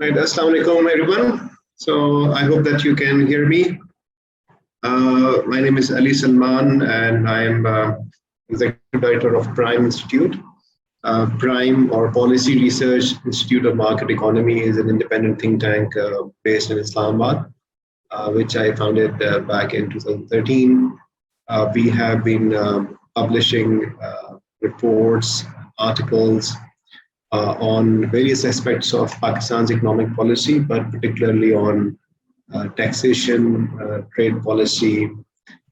Right, Assalamu alaikum everyone. So I hope that you can hear me. My name is Ali Salman and I am Executive Director of Prime Institute. Prime or Policy Research Institute of Market Economy is an independent think tank based in Islamabad, which I founded back in 2013. We have been publishing reports, articles, on various aspects of Pakistan's economic policy, but particularly on taxation, trade policy,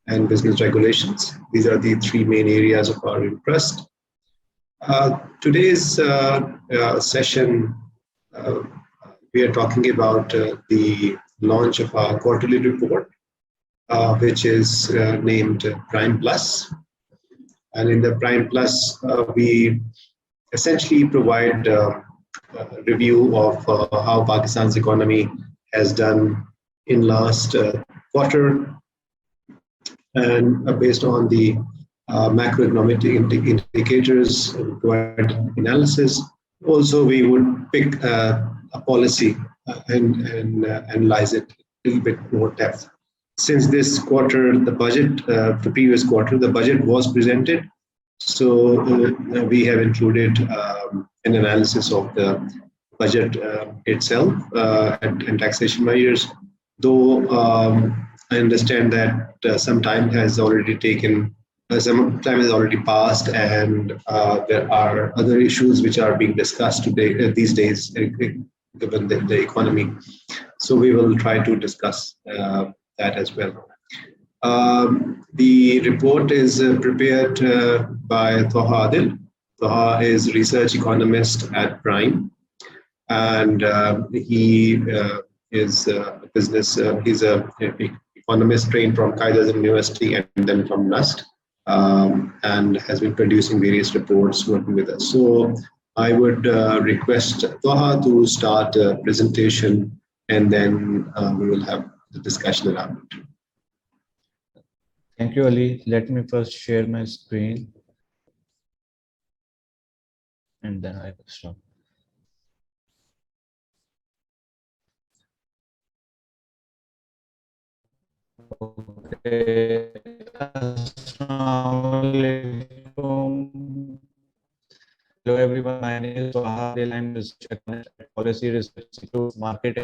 and business regulations. These are the three main areas of our interest. Today's session, we are talking about the launch of our quarterly report, which is named Prime Plus. And in the Prime Plus, we essentially provide a review of how Pakistan's economy has done in last quarter, and based on the macroeconomic indicators, provide analysis. Also, we would pick a policy and analyze it a little bit more depth. Since this quarter, the budget, the previous quarter, the budget was presented. So we have included an analysis of the budget itself and taxation measures. Though I understand that some time has already taken, some time has already passed, and there are other issues which are being discussed today these days, given the economy. So we will try to discuss that as well. The report is prepared by Tuaha Adil. Tuaha is research economist at Prime, and he is a business. He's a economist trained from Qaeda University and then from NUST, and has been producing various reports working with us. So I would request Tuaha to start a presentation, and then we will have the discussion around it. Thank you, Ali. Let me first share my screen, and then I will start. Okay. Hello everyone, my name is Tuaha Adil. I'm research economist at Policy Research Institute Market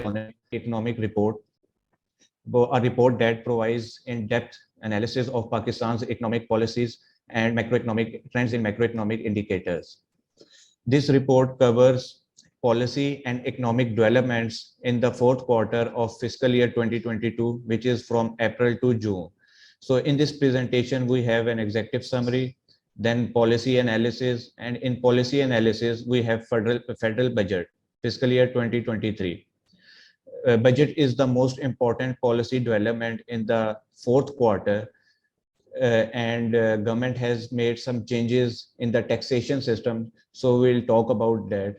Economic Report, a report that provides in-depth analysis of Pakistan's economic policies and macroeconomic trends in macroeconomic indicators. This report covers policy and economic developments in the fourth quarter of fiscal year 2022, which is from April to June. So in this presentation, we have an executive summary, then policy analysis, and in policy analysis, we have federal budget, fiscal year 2023. Budget is the most important policy development in the fourth quarter, and government has made some changes in the taxation system, so we'll talk about that.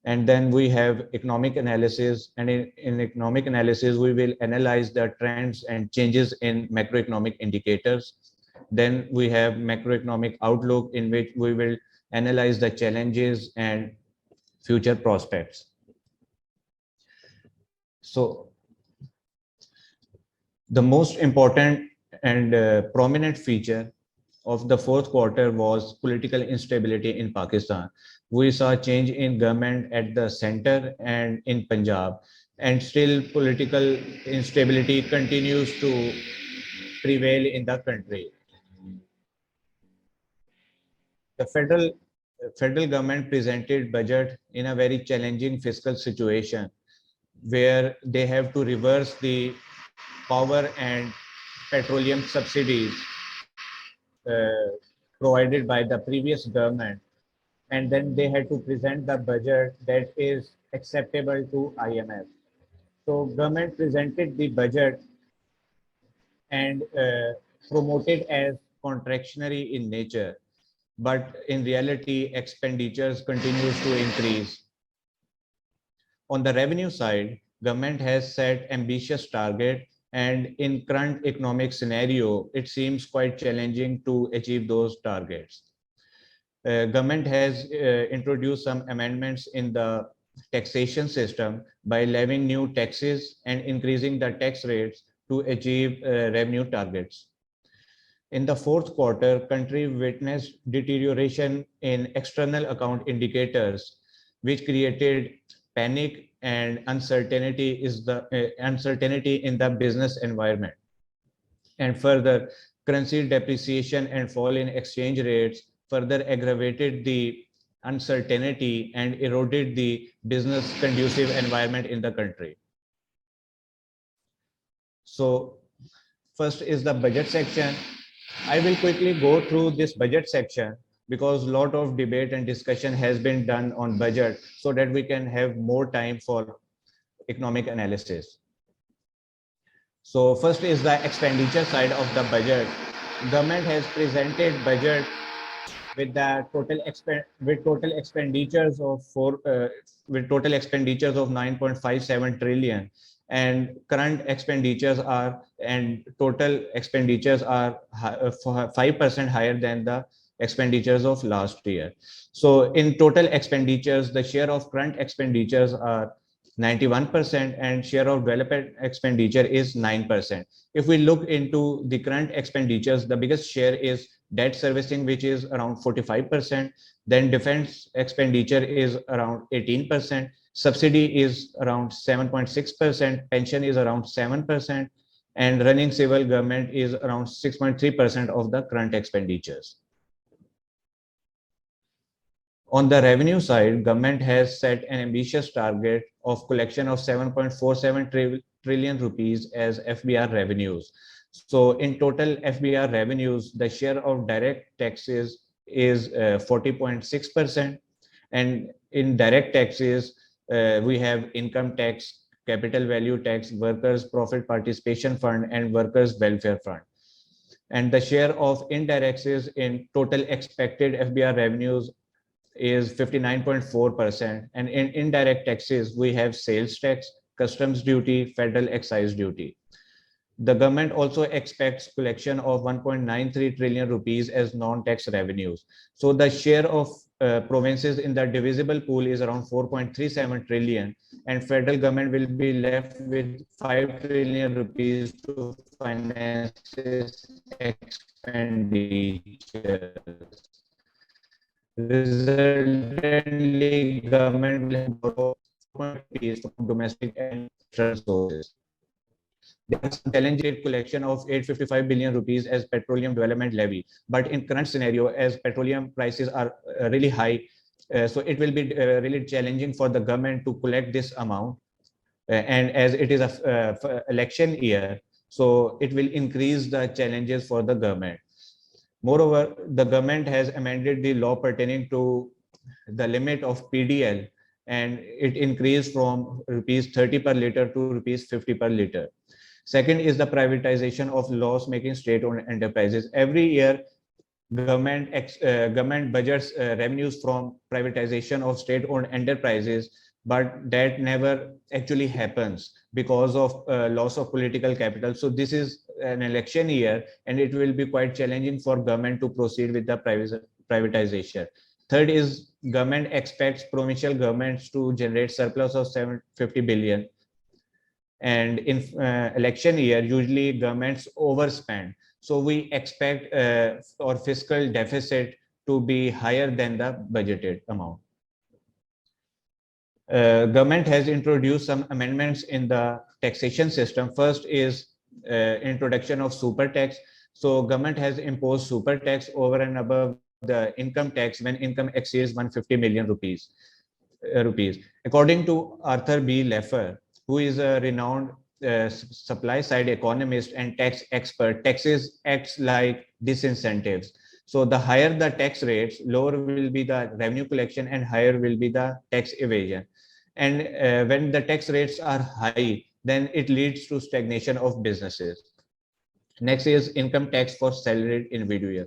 And then we have economic analysis, and in economic analysis we will analyze the trends and changes in macroeconomic indicators. Then we have macroeconomic outlook, in which we will analyze the challenges and future prospects. So the most important and prominent feature of the fourth quarter was political instability in Pakistan. We saw change in government at the center and in Punjab, and still political instability continues to prevail in the country. The federal government presented budget in a very challenging fiscal situation, where they have to reverse the power and petroleum subsidies provided by the previous government, and then they had to present the budget that is acceptable to IMF. So government presented the budget and promoted as contractionary in nature, but in reality expenditures continues to increase. On the revenue side, government has set ambitious target, and in current economic scenario, it seems quite challenging to achieve those targets. Government has introduced some amendments in the taxation system by levying new taxes and increasing the tax rates to achieve revenue targets. In the fourth quarter, country witnessed deterioration in external account indicators, which created panic and uncertainty uncertainty in the business environment. And further, currency depreciation and fall in exchange rates further aggravated the uncertainty and eroded the business conducive environment in the country. So first is the budget section. I will quickly go through this budget section because a lot of debate and discussion has been done on budget so that we can have more time for economic analysis. So first is the expenditure side of the budget. Government has presented budget with the total expenditures of 9.57 trillion, and current expenditures are and total expenditures are 5% higher than the expenditures of last year. So in total expenditures, the share of current expenditures are 91% and share of development expenditure is 9%. If we look into the current expenditures, the biggest share is debt servicing, which is around 45%. Then defense expenditure is around 18%. Subsidy is around 7.6%. Pension is around 7%. And running civil government is around 6.3% of the current expenditures. On the revenue side, government has set an ambitious target of collection of 7.47 trillion rupees as FBR revenues. So in total FBR revenues, the share of direct taxes is 40.6%. And in direct taxes, we have income tax, capital value tax, workers' profit participation fund, and workers' welfare fund. And the share of indirects in total expected FBR revenues is 59.4%. And in indirect taxes, we have sales tax, customs duty, federal excise duty. The government also expects collection of 1.93 trillion rupees as non-tax revenues. So the share of provinces in the divisible pool is around 4.37 trillion, and federal government will be left with 5 trillion rupees to finance expenditures. Resultantly, government will borrow from domestic and external sources. There are some challenges collection of 855 billion rupees as petroleum development levy, but in current scenario, as petroleum prices are really high, so it will be really challenging for the government to collect this amount. And as it is a election year, so it will increase the challenges for the government. Moreover, the government has amended the law pertaining to the limit of PDL, and it increased from rupees 30 per liter to rupees 50 per liter. Second is the privatization of loss-making state-owned enterprises. Every year, government budgets revenues from privatization of state-owned enterprises, but that never actually happens because of loss of political capital. So this is an election year, and it will be quite challenging for government to proceed with the privatization. Third is government expects provincial governments to generate surplus of 750 billion. And in election year, usually governments overspend. So we expect our fiscal deficit to be higher than the budgeted amount. Government has introduced some amendments in the taxation system. First is introduction of super tax. So government has imposed super tax over and above the income tax when income exceeds 150 million rupees. According to Arthur B. Leffer, who is a renowned supply side economist and tax expert, taxes acts like disincentives. So the higher the tax rates, lower will be the revenue collection and higher will be the tax evasion. And when the tax rates are high, then it leads to stagnation of businesses. Next is income tax for salaried individual.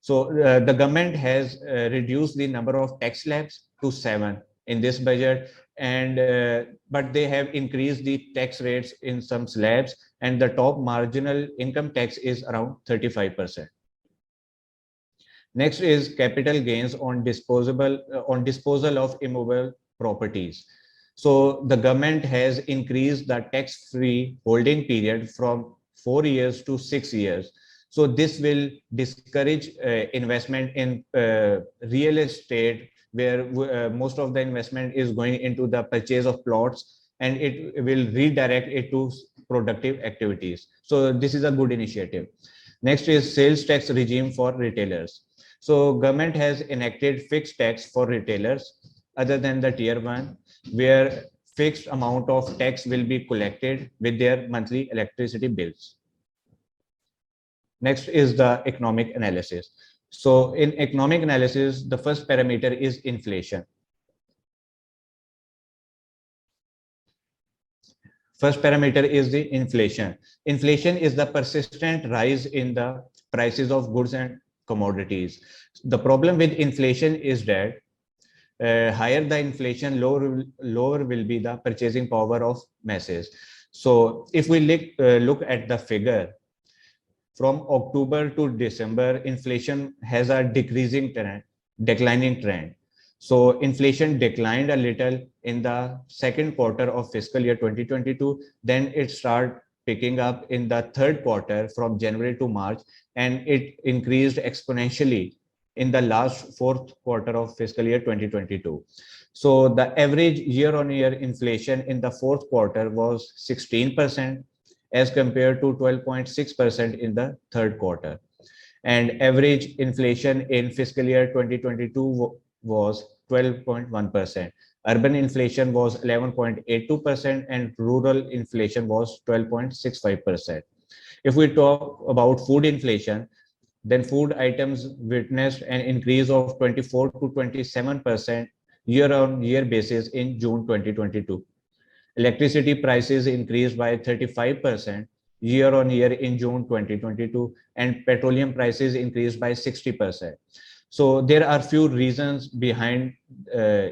So the government has reduced the number of tax slabs to 7 in this budget, and but they have increased the tax rates in some slabs, and the top marginal income tax is around 35%. Next is capital gains on disposal of properties. So the government has increased the tax-free holding period from 4 years to 6 years. So this will discourage investment in real estate, where most of the investment is going into the purchase of plots, and it will redirect it to productive activities. So this is a good initiative. Next is sales tax regime for retailers. So government has enacted fixed tax for retailers other than the tier 1, where fixed amount of tax will be collected with their monthly electricity bills. Next is the economic analysis. So in economic analysis, the first parameter is inflation. First parameter is the inflation. Inflation is the persistent rise in the prices of goods and commodities. The problem with inflation is that higher the inflation, lower will be the purchasing power of masses. So if we look at the figure, from October to December, inflation has a declining trend. So inflation declined a little in the second quarter of fiscal year 2022. Then it started picking up in the third quarter from January to March, and it increased exponentially in the last fourth quarter of fiscal year 2022. So the average year-on-year inflation in the fourth quarter was 16%, as compared to 12.6% in the third quarter. And average inflation in fiscal year 2022 was 12.1%. Urban inflation was 11.82%, and rural inflation was 12.65%. If we talk about food inflation, then food items witnessed an increase of 24 to 27% year-on-year basis in June 2022. Electricity prices increased by 35% year-on-year in June 2022, and petroleum prices increased by 60%. So there are few reasons behind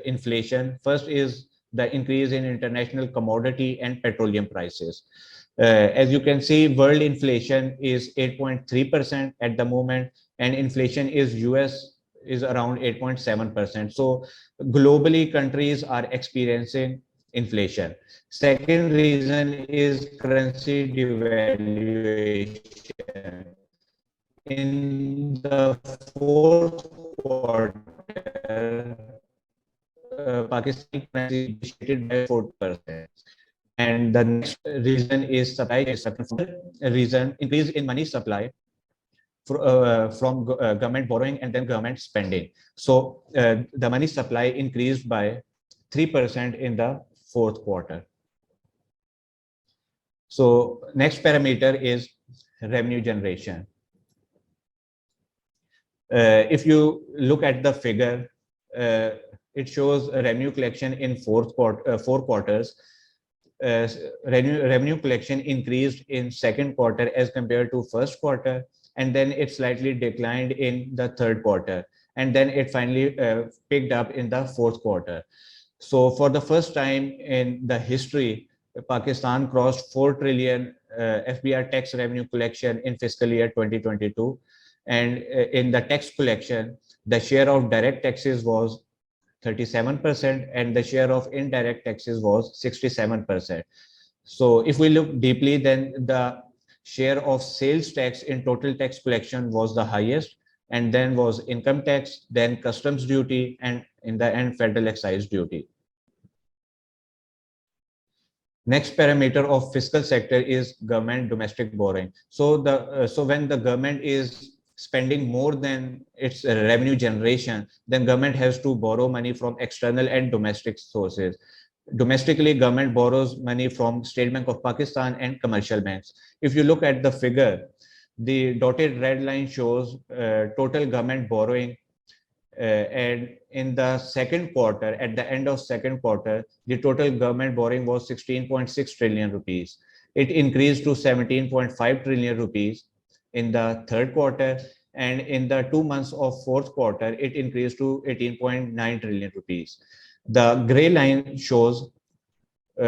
inflation. First is the increase in international commodity and petroleum prices. As you can see, world inflation is 8.3% at the moment, and inflation is US is around 8.7%. So globally, countries are experiencing inflation. Second reason is currency devaluation. In the fourth quarter, Pakistani currency depreciated by 4%. And the next reason is supply disruption. Reason, increase in money supply from government borrowing and then government spending. So the money supply increased by 3% in the fourth quarter. So next parameter is revenue generation. If you look at the figure, it shows revenue collection in four quarters. Revenue collection increased in second quarter as compared to first quarter, and then it slightly declined in the third quarter, and then it finally picked up in the fourth quarter. So for the first time in the history, Pakistan crossed 4 trillion FBR tax revenue collection in fiscal year 2022. And in the tax collection, the share of direct taxes was 37%, and the share of indirect taxes was 67%. So if we look deeply, then the share of sales tax in total tax collection was the highest, and then was income tax, then customs duty, and in the end, federal excise duty. Next parameter of fiscal sector is government domestic borrowing. So when the government is spending more than its revenue generation, then government has to borrow money from external and domestic sources. Domestically, government borrows money from State Bank of Pakistan and commercial banks. If you look at the figure, the dotted red line shows total government borrowing, and in the second quarter, at the end of second quarter, the total government borrowing was 16.6 trillion rupees. It increased to 17.5 trillion rupees in the third quarter, and in the 2 months of fourth quarter, it increased to 18.9 trillion rupees. The gray line shows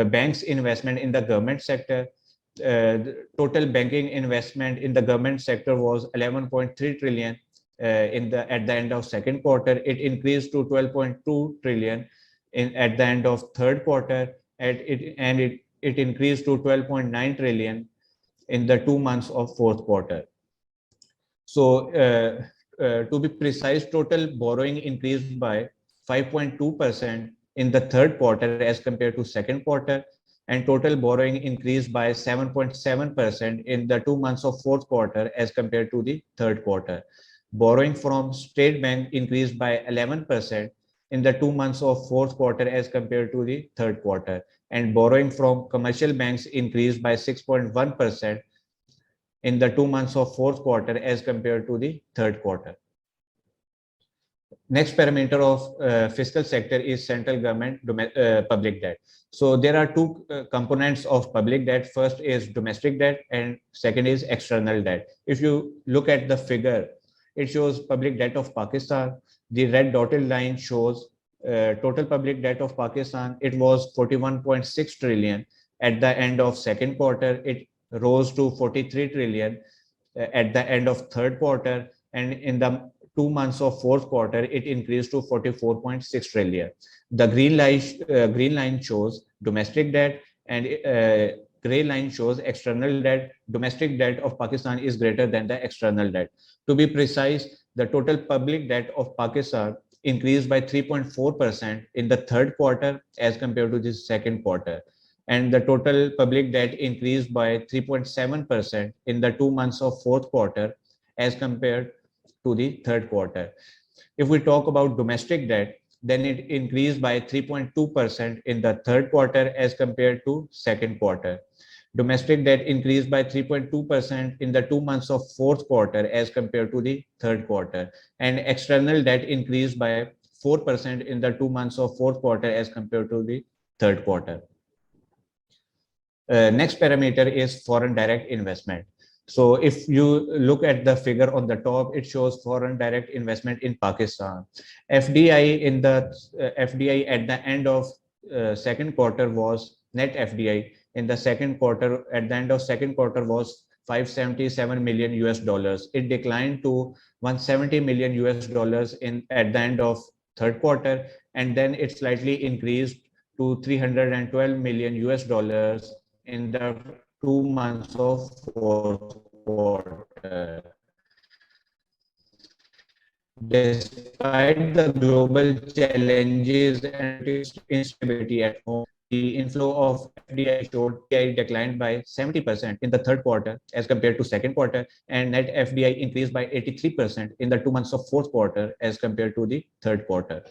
banks' investment in the government sector. The total banking investment in the government sector was 11.3 trillion at the end of second quarter. It increased to 12.2 trillion at the end of third quarter, it increased to 12.9 trillion in the 2 months of fourth quarter. So to be precise, total borrowing increased by 5.2% in the third quarter as compared to second quarter, and total borrowing increased by 7.7% in the 2 months of fourth quarter as compared to the third quarter. Borrowing from State Bank increased by 11% in the 2 months of fourth quarter as compared to the third quarter, and borrowing from commercial banks increased by 6.1% in the 2 months of fourth quarter as compared to the third quarter. Next parameter of fiscal sector is central government public debt. So there are two components of public debt. First is domestic debt and second is external debt. If you look at the figure, it shows public debt of Pakistan. The red dotted line shows total public debt of Pakistan. It was 41.6 trillion at the end of second quarter. It rose to 43 trillion at the end of third quarter, and in the 2 months of fourth quarter, it increased to 44.6 trillion. The green line shows domestic debt, and gray line shows external debt. Domestic debt of Pakistan is greater than the external debt. To be precise, the total public debt of Pakistan increased by 3.4% in the third quarter as compared to the second quarter, and the total public debt increased by 3.7% in the 2 months of fourth quarter as compared to the third quarter. If we talk about domestic debt, then it increased by 3.2% in the third quarter as compared to second quarter. Domestic debt increased by 3.2% in the 2 months of fourth quarter as compared to the third quarter, and external debt increased by 4% in the 2 months of fourth quarter as compared to the third quarter. Next parameter is foreign direct investment. So if you look at the figure on the top, it shows foreign direct investment in Pakistan. FDI at the end of second quarter was net FDI in the second quarter at the end of second quarter was 577 million US dollars. It declined to 170 million US dollars at the end of third quarter, and then it slightly increased to 312 million US dollars in the 2 months of fourth quarter. Despite the global challenges and instability at home, the inflow of FDI showed FDI declined by 70% in the third quarter as compared to second quarter, and net FDI increased by 83% in the 2 months of fourth quarter as compared to the third quarter.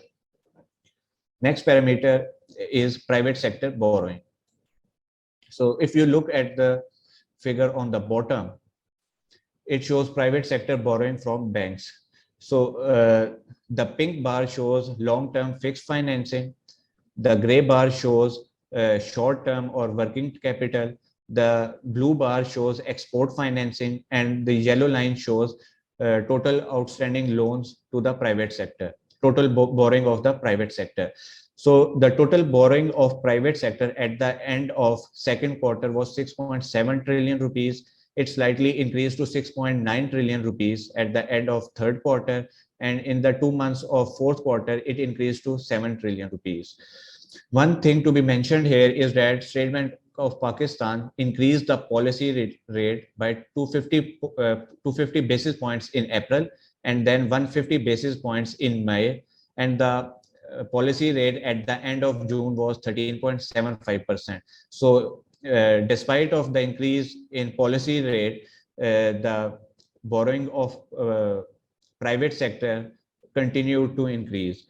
Next parameter is private sector borrowing. So if you look at the figure on the bottom, it shows private sector borrowing from banks. So the pink bar shows long-term fixed financing, the gray bar shows short-term or working capital, the blue bar shows export financing, and the yellow line shows total outstanding loans to the private sector, total borrowing of the private sector. So the total borrowing of private sector at the end of second quarter was 6.7 trillion rupees. It slightly increased to 6.9 trillion rupees at the end of third quarter, and in the 2 months of fourth quarter, it increased to 7 trillion rupees. One thing to be mentioned here is that State Bank of Pakistan increased the policy rate by 250 basis points in April, and then 150 basis points in May, and the policy rate at the end of June was 13.75%. So despite of the increase in policy rate, the borrowing of private sector continued to increase.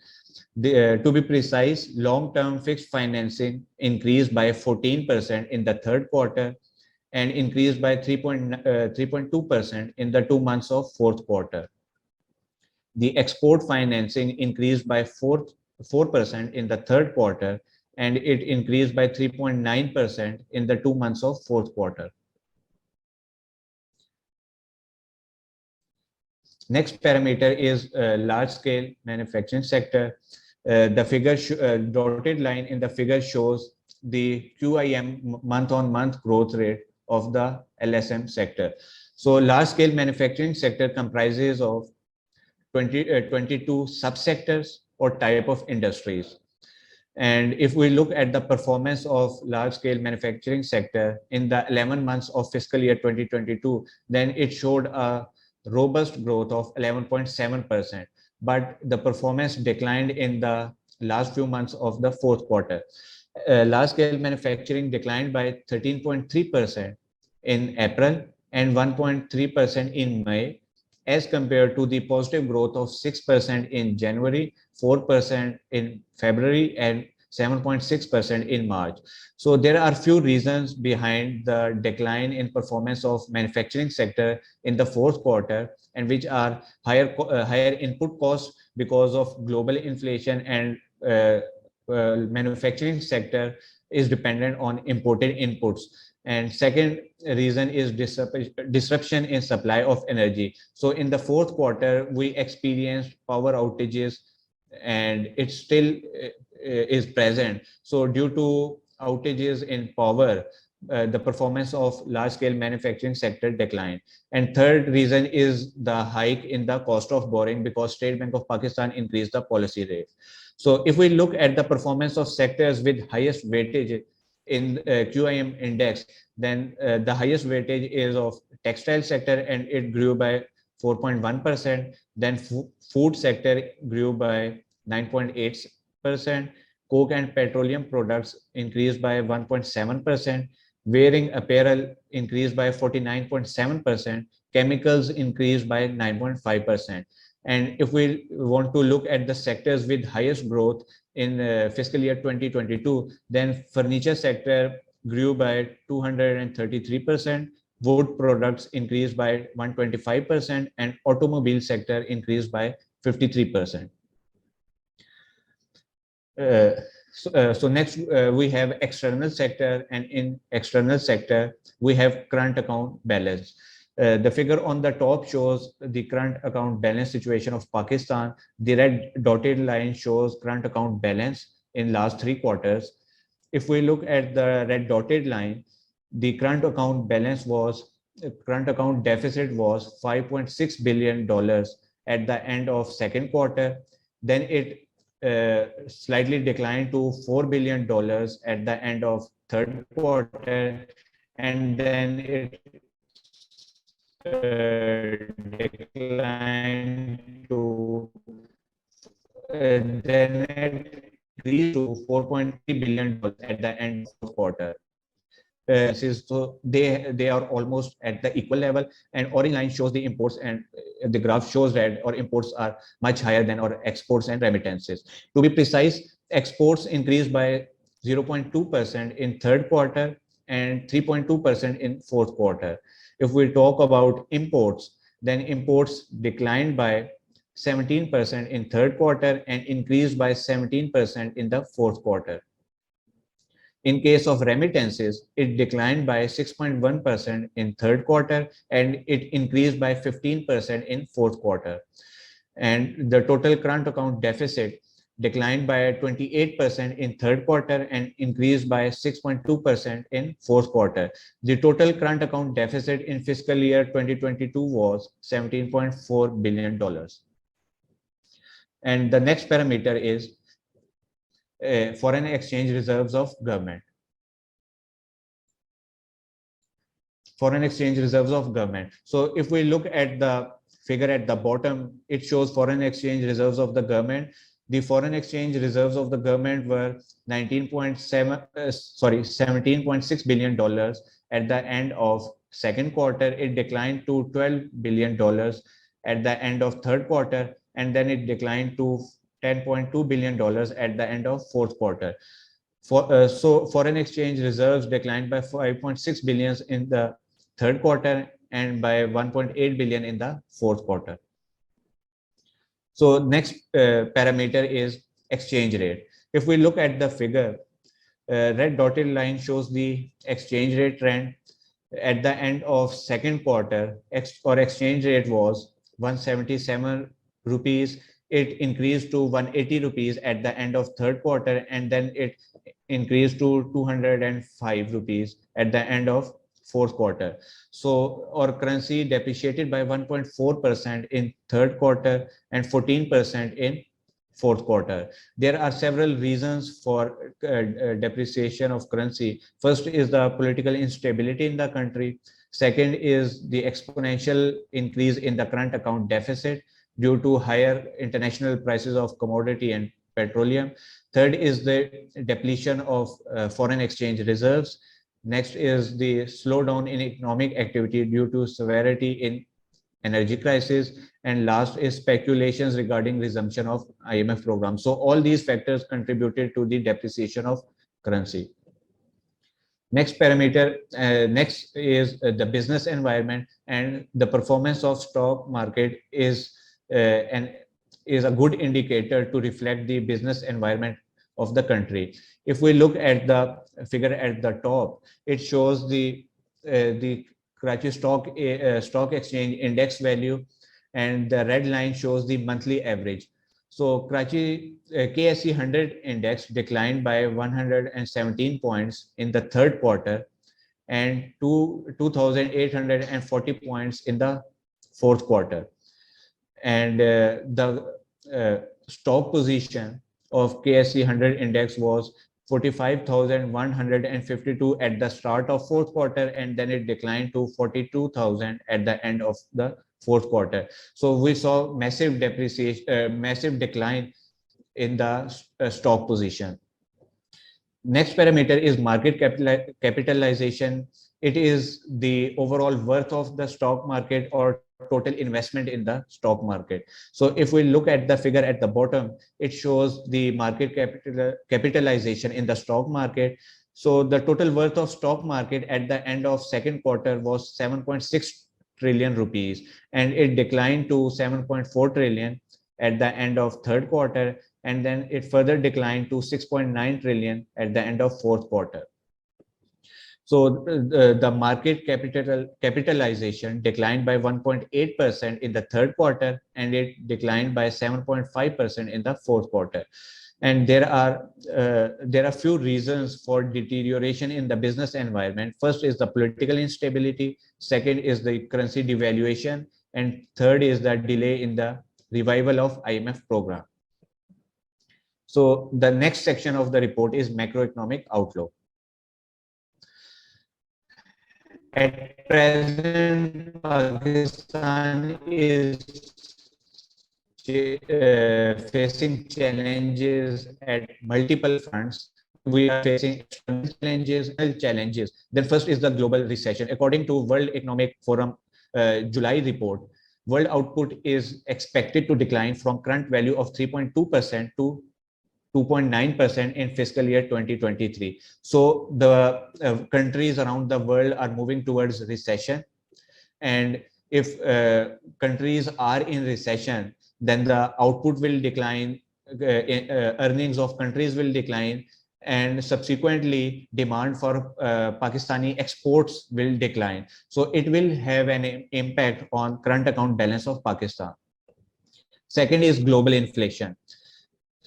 To be precise, long-term fixed financing increased by 14% in the third quarter and increased by 3.2% in the 2 months of fourth quarter. The export financing increased by 4% in the third quarter, and it increased by 3.9% in the 2 months of fourth quarter. Next parameter is large-scale manufacturing sector. The figure dotted line in the figure shows the QIM month-on-month growth rate of the LSM sector. So large-scale manufacturing sector comprises of 22 subsectors or type of industries. And if we look at the performance of large-scale manufacturing sector in the 11 months of fiscal year 2022, then it showed a robust growth of 11.7%. But the performance declined in the last few months of the fourth quarter. Large-scale manufacturing declined by 13.3% in April and 1.3% in May, as compared to the positive growth of 6% in January, 4% in February, and 7.6% in March. So there are few reasons behind the decline in performance of manufacturing sector in the fourth quarter, and which are higher input costs because of global inflation, and manufacturing sector is dependent on imported inputs. And second reason is disruption in supply of energy. So in the fourth quarter, we experienced power outages, and it still is present. So due to outages in power, the performance of large-scale manufacturing sector declined. And third reason is the hike in the cost of borrowing, because State Bank of Pakistan increased the policy rate. So if we look at the performance of sectors with highest weightage in QIM index, then the highest weightage is of textile sector, and it grew by 4.1%. Then food sector grew by 9.8%. Coke and petroleum products increased by 1.7%. Wearing apparel increased by 49.7%. Chemicals increased by 9.5%. And if we want to look at the sectors with highest growth in fiscal year 2022, then furniture sector grew by 233%, wood products increased by 125%, and automobile sector increased by 53%. So next we have external sector, and in external sector we have current account balance. The figure on the top shows the current account balance situation of Pakistan. The red dotted line shows current account balance in last 3 quarters. If we look at the red dotted line, the current account balance was, current account deficit was $5.6 billion at the end of second quarter. Then it slightly declined to $4 billion at the end of third quarter, and then it declined to then it increased to $4.3 billion at the end of the quarter. So they are almost at the equal level, and orange line shows the imports, and the graph shows that our imports are much higher than our exports and remittances. To be precise, exports increased by 0.2% in third quarter and 3.2% in fourth quarter. If we talk about imports, then imports declined by 17% in third quarter and increased by 17% in the fourth quarter. In case of remittances, it declined by 6.1% in third quarter and it increased by 15% in fourth quarter. And the total current account deficit declined by 28% in third quarter and increased by 6.2% in fourth quarter. The total current account deficit in fiscal year 2022 was $17.4 billion. And the next parameter is foreign exchange reserves of government. Foreign exchange reserves of government. So if we look at the figure at the bottom, it shows foreign exchange reserves of the government. The foreign exchange reserves of the government were $17.6 billion at the end of second quarter. It declined to $12 billion at the end of third quarter, and then it declined to $10.2 billion at the end of fourth quarter. So foreign exchange reserves declined by 5.6 billion in the third quarter and by 1.8 billion in the fourth quarter. So next parameter is exchange rate. If we look at the figure, red dotted line shows the exchange rate trend. At the end of second quarter, our exchange rate was 177 rupees. It increased to 180 rupees at the end of third quarter, and then it increased to 205 rupees at the end of fourth quarter. So our currency depreciated by 1.4% in third quarter and 14% in fourth quarter. There are several reasons for depreciation of currency. First is the political instability in the country. Second is the exponential increase in the current account deficit due to higher international prices of commodity and petroleum. Third is the depletion of foreign exchange reserves. Next is the slowdown in economic activity due to severity in energy crisis, and last is speculations regarding resumption of IMF program. So all these factors contributed to the depreciation of currency. Next parameter, next is the business environment, and the performance of stock market is a good indicator to reflect the business environment of the country. If we look at the figure at the top, it shows the Karachi Stock Exchange index value, and the red line shows the monthly average. So Karachi KSE 100 index declined by 117 points in the third quarter and 2,840 points in the fourth quarter. And the stock position of KSE 100 index was 45,152 at the start of fourth quarter, and then it declined to 42,000 at the end of the fourth quarter. So we saw massive depreciation, massive decline in the stock position. Next parameter is market capitalization. It is the overall worth of the stock market or total investment in the stock market. So if we look at the figure at the bottom, it shows the market capitalization in the stock market. So the total worth of stock market at the end of second quarter was 7.6 trillion rupees, and it declined to 7.4 trillion at the end of third quarter, and then it further declined to 6.9 trillion at the end of fourth quarter. So the market capitalization declined by 1.8% in the third quarter, and it declined by 7.5% in the fourth quarter. And there are few reasons for deterioration in the business environment. First is the political instability. Second is the currency devaluation, and third is the delay in the revival of IMF program. So the next section of the report is macroeconomic outlook. At present, Pakistan is facing challenges at multiple fronts. We are facing external challenges. Then first is the global recession. According to World Economic Forum July report, world output is expected to decline from current value of 3.2% to 2.9% in fiscal year 2023. So the countries around the world are moving towards recession, and if countries are in recession, then the output will decline, earnings of countries will decline, and subsequently demand for Pakistani exports will decline. So it will have an impact on current account balance of Pakistan. Second is global inflation.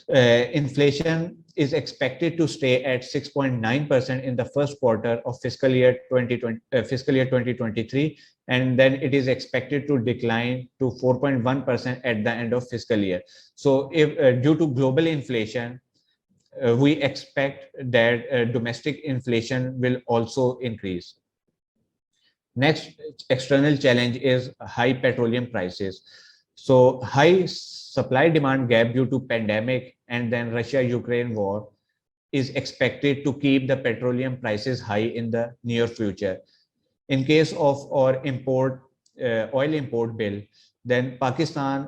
Inflation is expected to stay at 6.9% in the first quarter of fiscal year 2023, and then it is expected to decline to 4.1% at the end of fiscal year. So if due to global inflation, we expect that domestic inflation will also increase. Next external challenge is high petroleum prices. So high supply demand gap due to pandemic and then Russia-Ukraine war is expected to keep the petroleum prices high in the near future. In case of our oil import bill, then Pakistan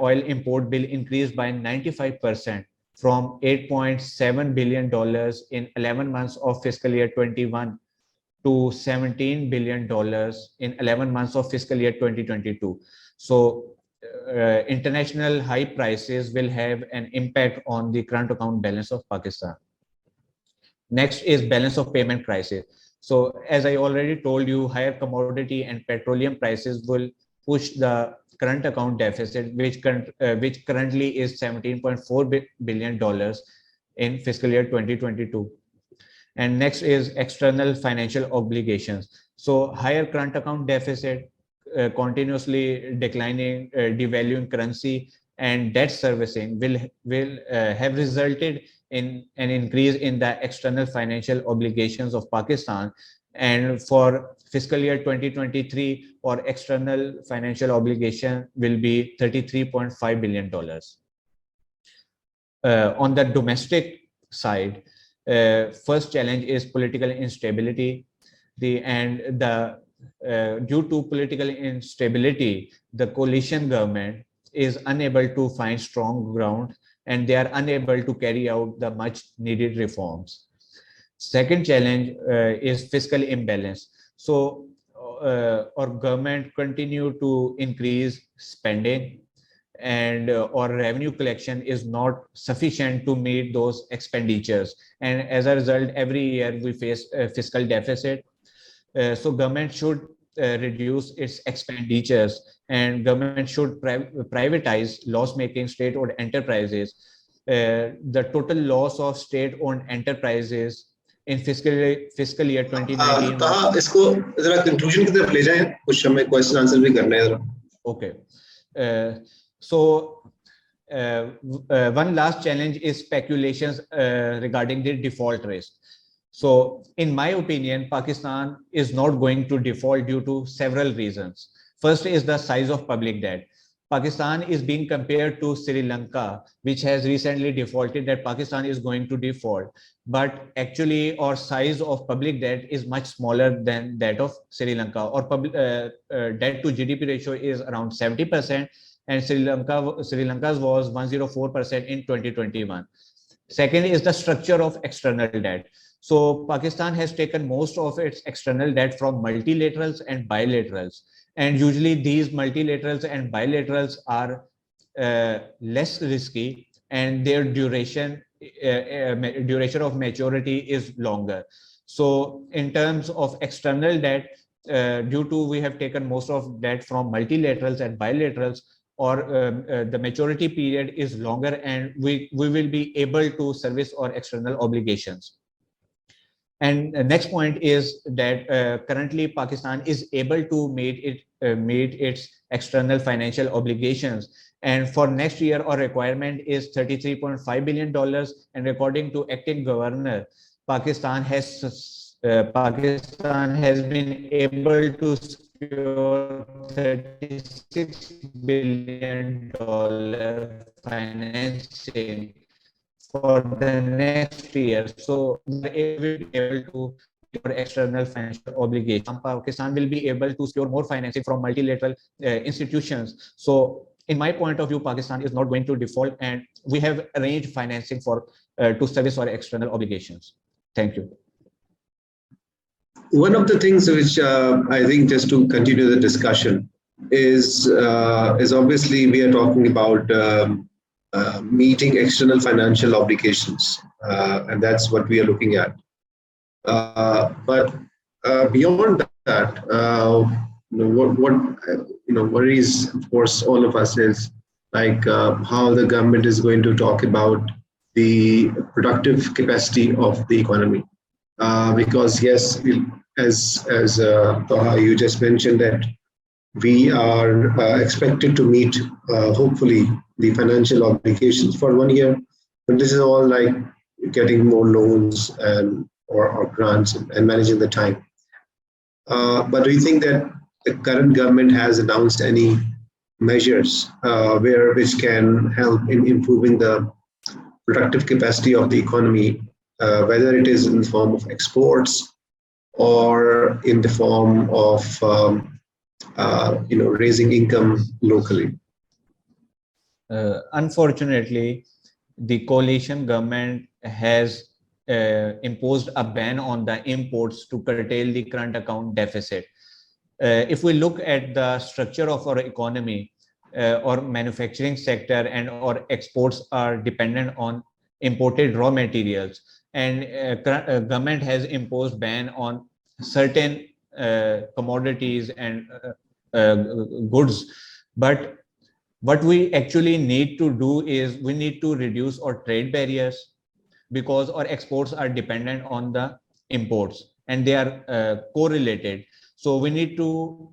oil import bill increased by 95% from $8.7 billion in 11 months of fiscal year 21 to $17 billion in 11 months of fiscal year 2022. So international high prices will have an impact on the current account balance of Pakistan. Next is balance of payment crisis. So as I already told you, higher commodity and petroleum prices will push the current account deficit, which currently is $17.4 billion in fiscal year 2022. And next is external financial obligations. So higher current account deficit, continuously declining, devaluing currency, and debt servicing will have resulted in an increase in the external financial obligations of Pakistan. And for fiscal year 2023, our external financial obligation will be $33.5 billion. On the domestic side, first challenge is political instability. Due to political instability, the coalition government is unable to find strong ground, and they are unable to carry out the much needed reforms. Second challenge is fiscal imbalance. So our government continue to increase spending, and our revenue collection is not sufficient to meet those expenditures. And as a result, every year we face a fiscal deficit. So government should reduce its expenditures, and government should privatize loss-making state-owned enterprises. The total loss of state-owned enterprises in fiscal year 2019. इसको जरा conclusion की तरफ ले जाएं, कुछ हमें question answer भी करना है जरा. Okay. So one last challenge is speculations regarding the default risk. So in my opinion, Pakistan is not going to default due to several reasons. First is the size of public debt. Pakistan is being compared to Sri Lanka, which has recently defaulted, that Pakistan is going to default. But actually, our size of public debt is much smaller than that of Sri Lanka. Our public debt to GDP ratio is around 70%, and Sri Lanka's was 104% in 2021. Second is the structure of external debt. So Pakistan has taken most of its external debt from multilaterals and bilaterals. And usually these multilaterals and bilaterals are less risky, and their duration of maturity is longer. So in terms of external debt, due to we have taken most of debt from multilaterals and bilaterals, or the maturity period is longer, and we will be able to service our external obligations. And the next point is that currently Pakistan is able to meet its external financial obligations. And for next year, our requirement is $33.5 billion. And according to acting governor, Pakistan has been able to secure $36 billion financing for the next year. So we will be able to secure external financial obligations. Pakistan will be able to secure more financing from multilateral institutions. So in my point of view, Pakistan is not going to default, and we have arranged financing for to service our external obligations. Thank you. One of the things which I think, just to continue the discussion, is obviously we are talking about meeting external financial obligations, and that's what we are looking at. But beyond that, what worries, of course, all of us is like how the government is going to talk about the productive capacity of the economy, because yes, as Tuaha, you just mentioned that we are expected to meet hopefully the financial obligations for 1 year, but this is all like getting more loans and or grants and managing the time. But do you think that the current government has announced any measures which can help in improving the productive capacity of the economy, whether it is in the form of exports or in the form of raising income locally? Unfortunately, the coalition government has imposed a ban on the imports to curtail the current account deficit. If we look at the structure of our economy, our manufacturing sector and our exports are dependent on imported raw materials, and government has imposed ban on certain commodities and goods. But what we actually need to do is we need to reduce our trade barriers, because our exports are dependent on the imports and they are correlated. So we need to,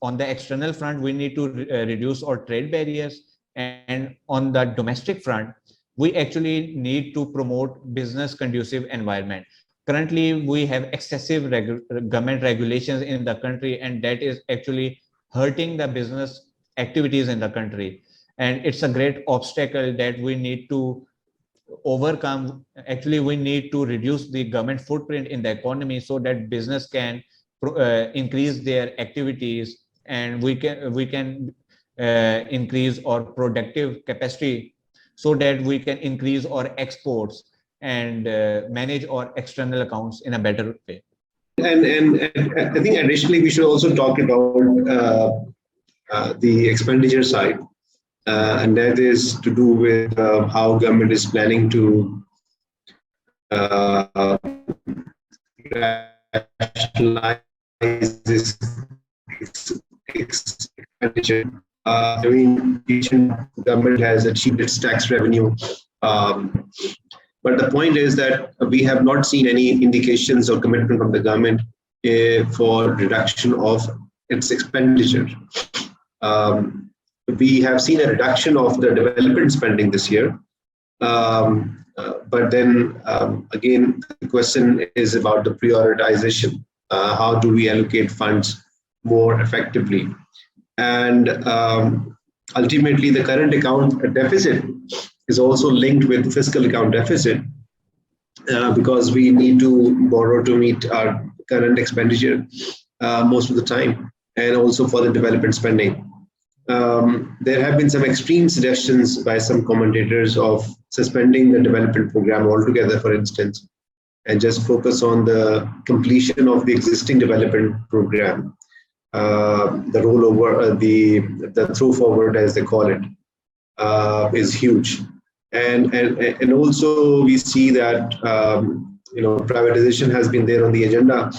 on the external front, we need to reduce our trade barriers, And on the domestic front, we actually need to promote business conducive environment. Currently, we have excessive government regulations in the country, and that is actually hurting the business activities in the country. And it's a great obstacle that we need to overcome. Actually, we need to reduce the government footprint in the economy so that business can increase their activities, and we can increase our productive capacity so that we can increase our exports and manage our external accounts in a better way. And I think additionally we should also talk about the expenditure side, and that is to do with how government is planning to rationalize this expenditure. I mean, each government has achieved its tax revenue, but the point is that we have not seen any indications or commitment from the government for reduction of its expenditure. We have seen a reduction of the development spending this year, but then again, the question is about the prioritization. How do we allocate funds more effectively? And ultimately, the current account deficit is also linked with fiscal account deficit because we need to borrow to meet our current expenditure most of the time, and also for the development spending. There have been some extreme suggestions by some commentators of suspending the development program altogether, for instance, and just focus on the completion of the existing development program. The rollover, the throw forward, as they call it, is huge, and also we see that privatization has been there on the agenda,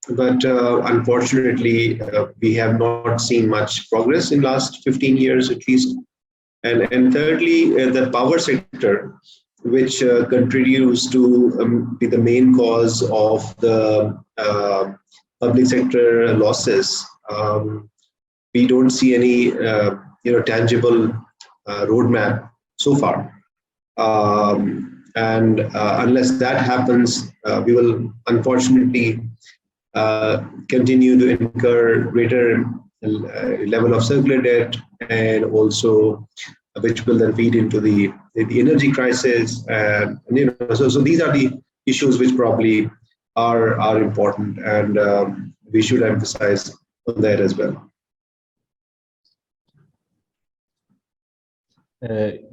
but unfortunately we have not seen much progress in last 15 years at least. And thirdly, the power sector, which continues to be the main cause of the public sector losses. We don't see any tangible roadmap so far, and unless that happens, we will unfortunately continue to incur greater level of circular debt, and also which will then feed into the energy crisis. And so these are the issues which probably are important, and we should emphasize on that as well.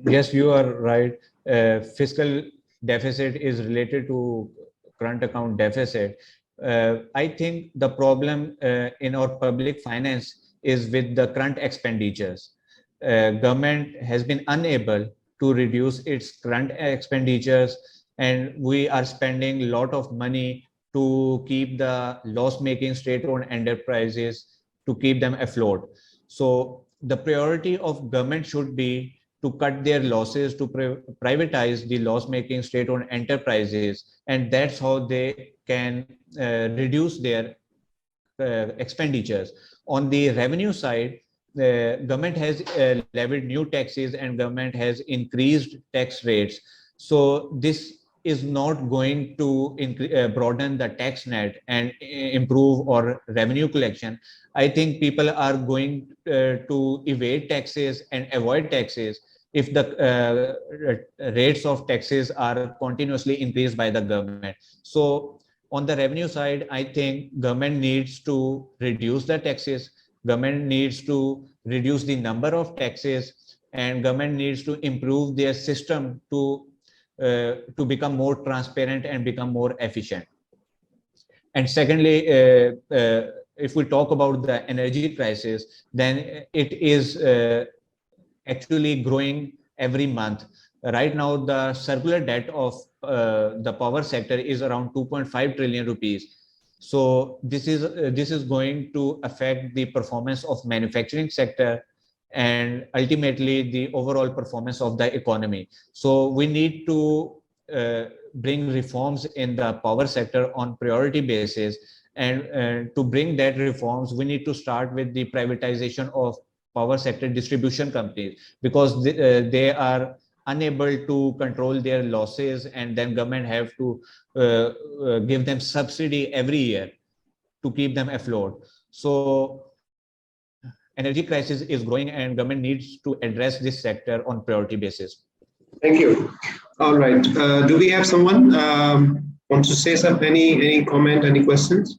Yes, you are right. Fiscal deficit is related to current account deficit. I think the problem in our public finance is with the current expenditures. Government has been unable to reduce its current expenditures, and we are spending a lot of money to keep the loss-making state-owned enterprises, to keep them afloat. So the priority of government should be to cut their losses, to privatize the loss-making state-owned enterprises, and that's how they can reduce their expenditures. On the revenue side, the government has levied new taxes, and government has increased tax rates. So this is not going to broaden the tax net and improve our revenue collection. I think people are going to evade taxes and avoid taxes if the rates of taxes are continuously increased by the government. So on the revenue side, I think government needs to reduce the taxes, government needs to reduce the number of taxes, and government needs to improve their system to become more transparent and become more efficient. And secondly, if we talk about the energy crisis, then it is actually growing every month. Right now, the circular debt of the power sector is around 2.5 trillion rupees. So this is going to affect the performance of manufacturing sector and ultimately the overall performance of the economy. So we need to bring reforms in the power sector on priority basis, and to bring that reforms, we need to start with the privatization of power sector distribution companies, because they are unable to control their losses, and then government have to give them subsidy every year to keep them afloat. So energy crisis is growing, and government needs to address this sector on priority basis. Thank you. All right. Do we have someone wants to say something? Any comment? Any questions?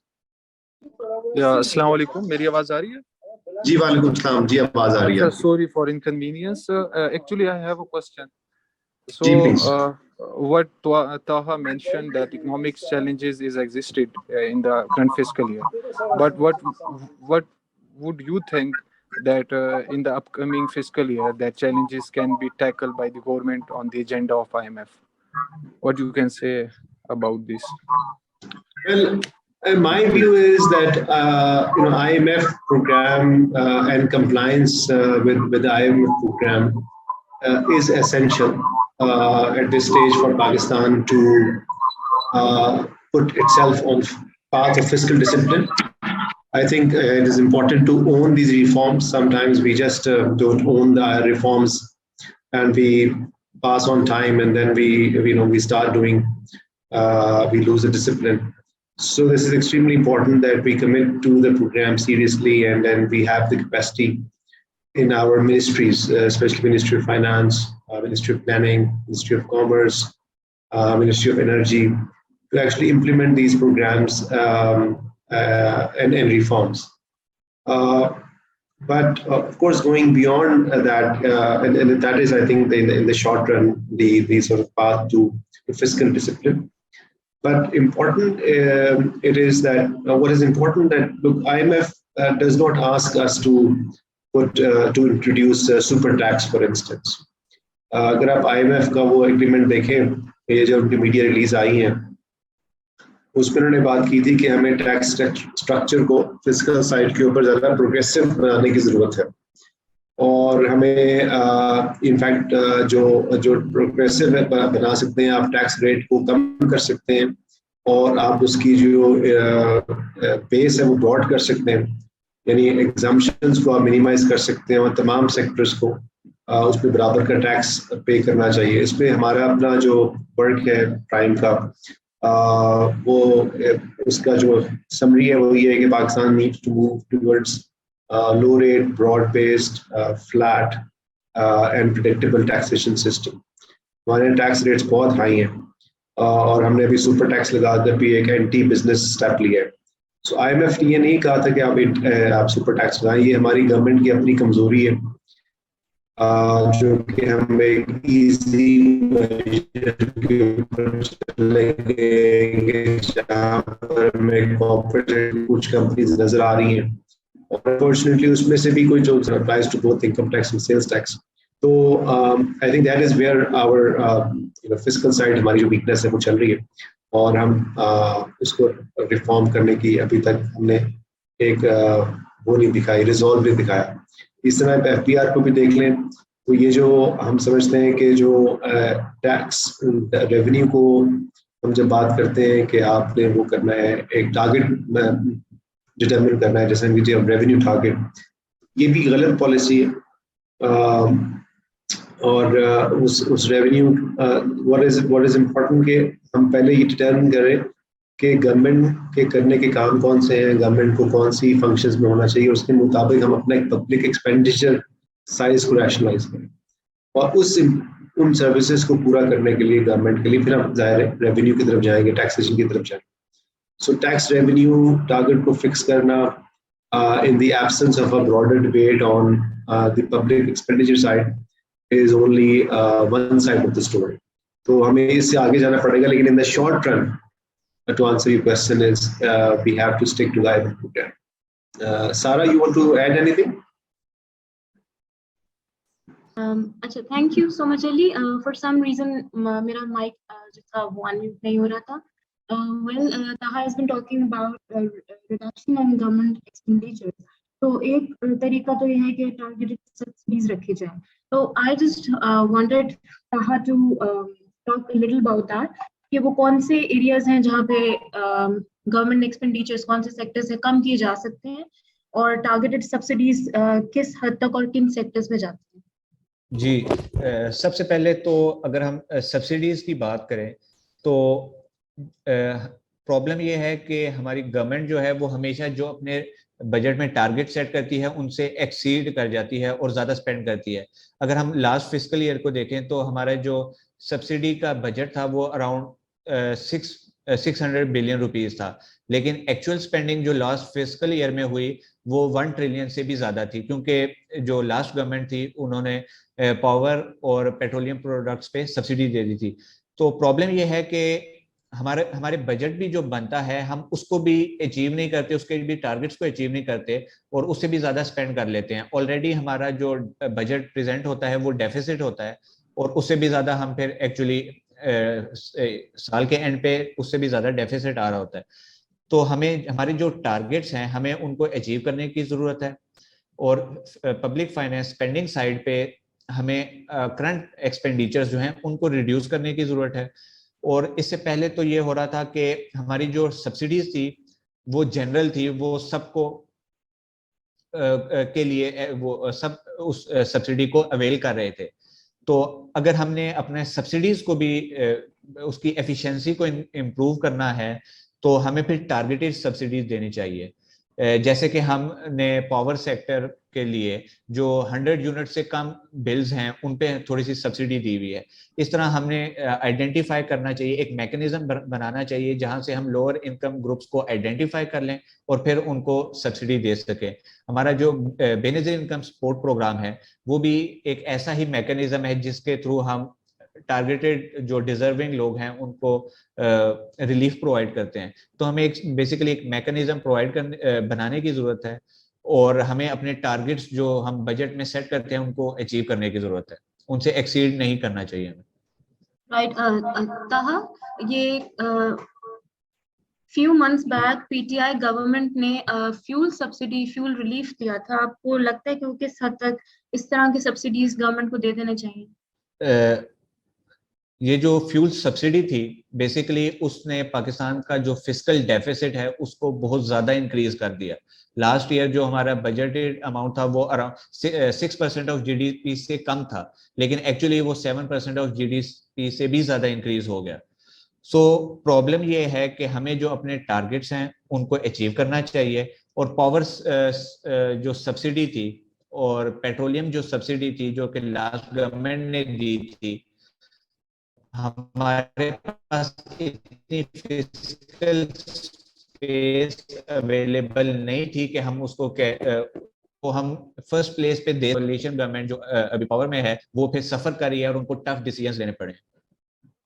Yeah, Assalamu alaikum. मेरी आवाज आ रही है? जी वालेकुम सलाम जी आवाज आ रही है. Sorry for inconvenience. Actually, I have a question. So, ji, please. what Taha mentioned that economic challenges is existed in the current fiscal year, but what would you think that in the upcoming fiscal year that challenges can be tackled by the government on the agenda of IMF? What you can say about this? Well, my view is that IMF program and compliance with the IMF program is essential at this stage for Pakistan to put itself on path of fiscal discipline. I think it is important to own these reforms. Sometimes we just don't own the reforms, and we pass on time, and then we start doing, we lose the discipline. So this is extremely important that we commit to the program seriously, and then we have the capacity in our ministries, especially Ministry of Finance, Ministry of Planning, Ministry of Commerce, Ministry of Energy, to actually implement these programs and reforms. But of course, going beyond that, and that is, I think, in the short run, the sort of path to fiscal discipline. But important it is that what is important that, look, IMF does not ask us to introduce super tax, for instance. अगर आप IMF का वो agreement देखें, ये जो उनकी media release आई है, उसमें उन्होंने बात की थी कि हमें टैक्स स्ट्रक्चर को फिस्कल साइड के ऊपर ज़्यादा प्रोग्रेसिव बनाने की ज़रूरत है, और हमें इनफैक्ट जो प्रोग्रेसिव है बना सकते हैं, आप टैक्स रेट को कम कर सकते हैं, और आप उसकी जो बेस है वो ब्रॉड कर सकते हैं, यानी एग्जाम्पशंस को आप मिनिमाइज कर सकते हैं, और तमाम सेक्टर्स को उस पर बराबर का टैक्स पे करना चाहिए. इस पर हमारा अपना जो वर्क है प्राइम का, वो उसका जो समरी है वो ये है कि Pakistan needs to move towards low rate, broad based, flat and predictable taxation system. हमारे टैक्स रेट्स बहुत हाई हैं, और हमने अभी सुपर टैक्स लगा कर भी एक एंटी बिजनेस स्टेप लिया है. सो IMF ने ये नहीं कहा था कि आप सुपर टैक्स लगाएं, ये हमारी गवर्नमेंट की अपनी कमजोरी है, जो कि हम एक इजी के ऊपर चलेंगे जहाँ पर हमें कॉर्पोरेट कुछ कंपनीज नजर आ रही हैं, और अनफॉर्चुनेटली उसमें से भी कोई जो applies to both income tax and sales tax. तो I think that is where our fiscal side, हमारी जो वीकनेस है वो चल रही है, और हम उसको रिफॉर्म करने की अभी तक हमने एक वो नहीं दिखाई, रिजॉल्व नहीं दिखाया. इस तरह FPR को भी देख लें तो ये जो हम समझते हैं कि जो टैक्स रेवेन्यू को हम जब बात करते हैं कि आपने वो करना है, एक टारगेट डिटरमिन करना है, जैसे रेवेन्यू टारगेट, ये भी गलत पॉलिसी है. और उस रेवेन्यू व्हाट इज इम्पोर्टेंट कि हम पहले ये डिटरमिन करें कि गवर्नमेंट के करने के काम कौन से हैं, गवर्नमेंट को कौन सी फंक्शंस में होना चाहिए, उसके मुताबिक हम अपना एक पब्लिक एक्सपेंडिचर साइज को रैशनलाइज करें, और उन सर्विसेज को पूरा करने के लिए गवर्नमेंट के लिए फिर हम ज़ाहिर है रेवेन्यू की तरफ जाएंगे, टैक्सेशन की तरफ जाएंगे. So tax revenue target को fix करना in the absence of a broader debate on the public expenditure side is only one side of the story. तो हमें इससे आगे जाना पड़ेगा, लेकिन in the short run, to answer your question is we have to stick to the IMF program. Sarah, you want to add anything? अच्छा, thank you so much, Ali. For some reason मेरा mic जो था वो unmute नहीं हो रहा था. Taha has been talking about reduction in government expenditure. तो एक तरीका तो यह है कि targeted subsidies रखे जाएं. So I just wanted Taha to talk a little about that. कि वो कौन से areas हैं जहाँ पे government expenditures, कौन से sectors से कम किए जा सकते हैं, और टारगेटेड सब्सिडीज किस हद तक और किन सेक्टर्स में जाती हैं? जी, सबसे पहले तो अगर हम सब्सिडीज की बात करें तो प्रॉब्लम ये है कि हमारी गवर्नमेंट जो है वो हमेशा जो अपने बजट में टारगेट सेट करती है उनसे एक्सीड कर जाती है और ज़्यादा स्पेंड करती है। अगर हम लास्ट फिस्कल ईयर को देखें तो हमारा जो सब्सिडी का बजट था वो अराउंड 600 बिलियन रुपीस था, लेकिन एक्चुअल स्पेंडिंग जो लास्ट फिस्कल ईयर में हुई वो 1 ट्रिलियन से भी ज़्यादा थी, क्योंकि जो लास्ट गवर्नमेंट थी उन्होंने पावर और पेट्रोलियम प्रोडक्ट्स पे सब्सिडी दे दी थी। तो प्रॉब्लम ये है कि हमारे बजट भी जो बनता है हम उसको भी अचीव नहीं करते, उसके भी टारगेट्स को अचीव नहीं करते और उससे भी ज्यादा स्पेंड कर लेते हैं। ऑलरेडी हमारा जो बजट प्रेजेंट होता है वो डेफिसिट होता है और उससे भी ज्यादा हम फिर एक्चुअली साल के एंड पे उससे भी ज्यादा डेफिसिट आ रहा होता है। तो हमें हमारे जो टारगेट्स हैं हमें उनको अचीव करने की जरूरत है और पब्लिक फाइनेंस स्पेंडिंग साइड पे हमें करंट एक्सपेंडिचर्स जो हैं उनको रिड्यूस करने की जरूरत है। और इससे पहले तो ये हो रहा था कि हमारी जो सब्सिडीज थी वो जनरल थी, वो सबको के लिए वो सब उस सब्सिडी को अवेल कर रहे थे। तो अगर हमने अपने सब्सिडीज को भी उसकी एफिशिएंसी को इम्प्रूव करना है तो हमें फिर टारगेटेड सब्सिडीज देनी चाहिए। जैसे कि हमने पावर सेक्टर के लिए जो 100 यूनिट से कम बिल्स हैं उन पे थोड़ी सी सब्सिडी दी हुई है। इस तरह हमने आइडेंटिफाई करना चाहिए, एक मैकेनिज्म बनाना चाहिए जहां से हम लोअर इनकम ग्रुप्स को आइडेंटिफाई कर लें और फिर उनको सब्सिडी दे सकें। हमारा जो बेनिफिट इनकम सपोर्ट प्रोग्राम है वो भी एक ऐसा ही मैकेनिज्म है जिसके थ्रू हम टारगेटेड जो डिजर्विंग लोग हैं उनको रिलीफ प्रोवाइड करते हैं। तो हमें एक बेसिकली एक मैकेनिज्म बनाने की जरूरत है और हमें अपने टारगेट्स जो हम बजट में सेट करते हैं उनको अचीव करने की जरूरत है, उनसे एक्सीड नहीं करना चाहिए हमें। राइट ताहा, ये few months back PTI government ने फ्यूल सब्सिडी, फ्यूल रिलीफ दिया था। आपको लगता है कि वो किस हद तक इस तरह की सब्सिडीज गवर्नमेंट को दे देने चाहिए? ये जो फ्यूल सब्सिडी थी बेसिकली उसने पाकिस्तान का जो फिस्कल डेफिसिट है उसको बहुत ज्यादा इंक्रीज कर दिया। लास्ट ईयर जो हमारा बजटेड अमाउंट था वो अराउंड 6% ऑफ जीडीपी से कम था, लेकिन एक्चुअली वो 7% ऑफ जीडीपी से भी ज्यादा इंक्रीज हो गया। सो प्रॉब्लम ये है कि हमें जो अपने टारगेट्स हैं उनको अचीव करना चाहिए। और पावर जो सब्सिडी थी और पेट्रोलियम जो सब्सिडी थी जो कि लास्ट गवर्नमेंट ने दी थी, हमारे पास इतनी फिजिकल स्पेस अवेलेबल नहीं थी कि हम उसको तो हम फर्स्ट प्लेस पे दे। कोalition गवर्नमेंट जो अभी पावर में है वो फिर सफर कर रही है और उनको टफ डिसीजंस लेने पड़े।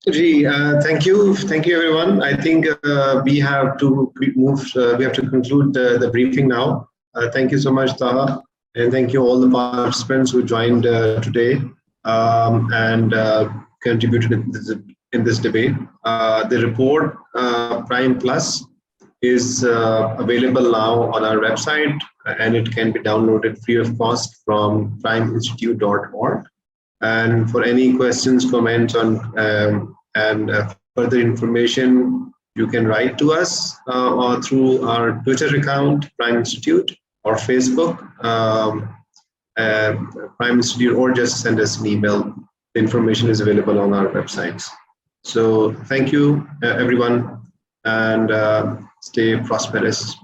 जी, thank you everyone. I think we have to move. We have to conclude the briefing now. Thank you so much, Taha, and thank you all the participants who joined today and contributed in this debate. The report Prime Plus is available now on our website, and it can be downloaded free of cost from primeinstitute.org. And for any questions, comments on and further information, you can write to us or through our Twitter account, Prime Institute, or Facebook, Prime Institute, or just send us an email. The information is available on our websites. So thank you, everyone, and stay prosperous.